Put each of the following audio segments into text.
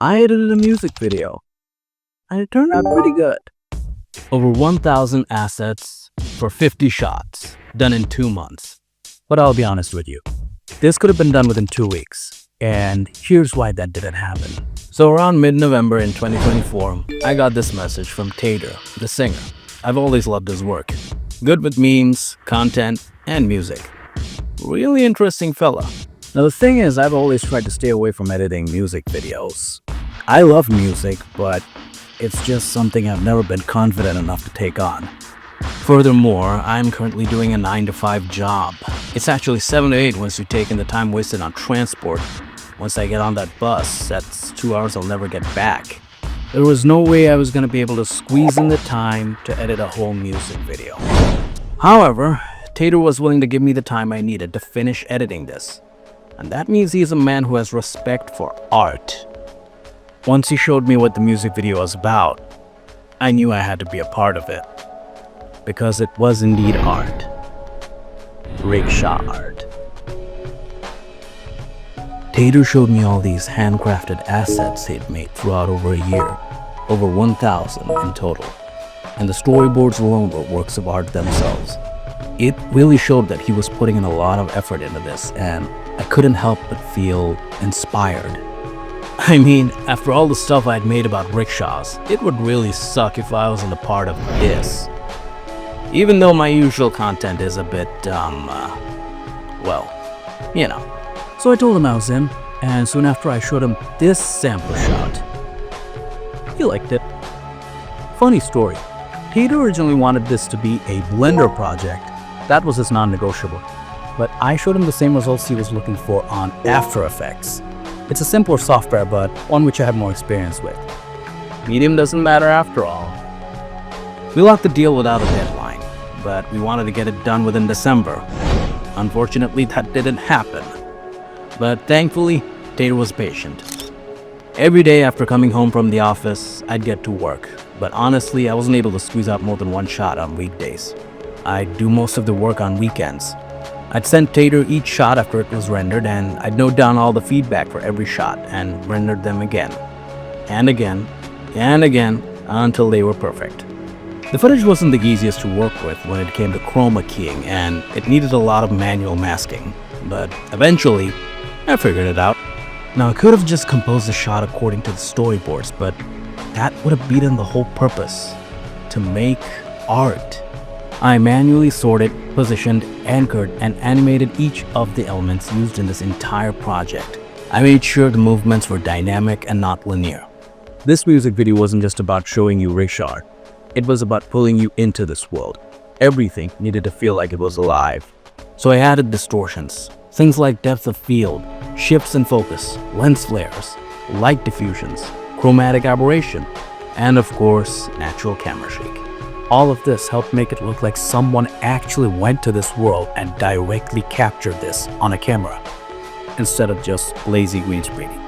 I edited a music video, and it turned out pretty good. Over 1,000 assets for 50 shots, done in 2 months. But I'll be honest with you, this could have been done within 2 weeks, and here's why that didn't happen. So around mid-November in 2024, I got this message from Teyder, the singer. I've always loved his work. Good with memes, content, and music. Really interesting fella. Now the thing is, I've always tried to stay away from editing music videos. I love music, but it's just something I've never been confident enough to take on. Furthermore, I'm currently doing a 9-to-5 job. It's actually 7 to 8 once you take in the time wasted on transport. Once I get on that bus, that's 2 hours I'll never get back. There was no way I was going to be able to squeeze in the time to edit a whole music video. However, Teyder was willing to give me the time I needed to finish editing this. And that means he's a man who has respect for art. Once he showed me what the music video was about, I knew I had to be a part of it. Because it was indeed art. Rickshaw art. Teyder showed me all these handcrafted assets he'd made throughout over a year, over 1,000 in total, and the storyboards alone were works of art themselves. It really showed that he was putting in a lot of effort into this, and I couldn't help but feel inspired. I mean, after all the stuff I'd made about rickshaws, it would really suck if I wasn't a part of this. Even though my usual content is a bit, well, you know. So I told him I was in, and soon after I showed him this sample shot. He liked it. Funny story, Teyder originally wanted this to be a Blender project. That was his non-negotiable. But I showed him the same results he was looking for on After Effects. It's a simpler software, but one which I have more experience with. Medium doesn't matter after all. We locked the deal without a deadline, but we wanted to get it done within December. Unfortunately, that didn't happen. But thankfully, Teyder was patient. Every day after coming home from the office, I'd get to work. But honestly, I wasn't able to squeeze out more than one shot on weekdays. I'd do most of the work on weekends. I'd send Teyder each shot after it was rendered, and I'd note down all the feedback for every shot and rendered them again. And again, and again, until they were perfect. The footage wasn't the easiest to work with when it came to chroma keying, and it needed a lot of manual masking. But eventually, I figured it out. Now, I could have just composed the shot according to the storyboards, but that would have beaten the whole purpose. To make art. I manually sorted, positioned, anchored, and animated each of the elements used in this entire project. I made sure the movements were dynamic and not linear. This music video wasn't just about showing you rickshaw art. It was about pulling you into this world. Everything needed to feel like it was alive. So I added distortions. Things like depth of field, shifts in focus, lens flares, light diffusions, chromatic aberration, and of course, natural camera shake. All of this helped make it look like someone actually went to this world and directly captured this on a camera, instead of just lazy green screening.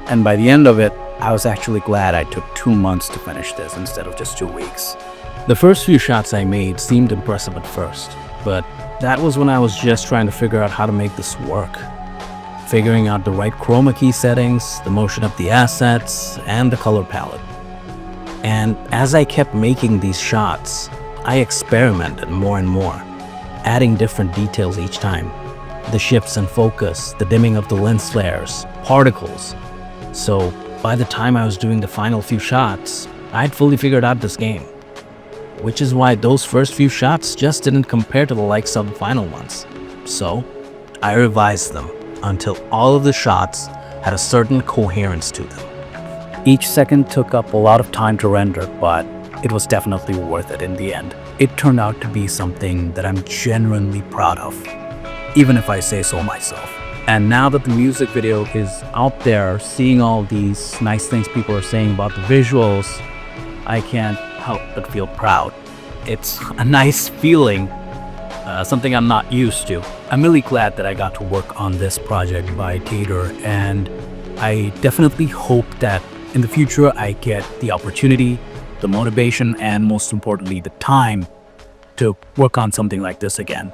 And by the end of it, I was actually glad I took 2 months to finish this instead of just 2 weeks. The first few shots I made seemed impressive at first, but that was when I was just trying to figure out how to make this work. Figuring out the right chroma key settings, the motion of the assets, and the color palette. And as I kept making these shots, I experimented more and more, adding different details each time. The shifts in focus, the dimming of the lens flares, particles. So by the time I was doing the final few shots, I'd fully figured out this game. Which is why those first few shots just didn't compare to the likes of the final ones. So I revised them until all of the shots had a certain coherence to them. Each second took up a lot of time to render, but it was definitely worth it in the end. It turned out to be something that I'm genuinely proud of, even if I say so myself. And now that the music video is out there, seeing all these nice things people are saying about the visuals, I can't help but feel proud. It's a nice feeling, something I'm not used to. I'm really glad that I got to work on this project by Teyder, and I definitely hope that in the future I get the opportunity, the motivation, and most importantly, the time to work on something like this again.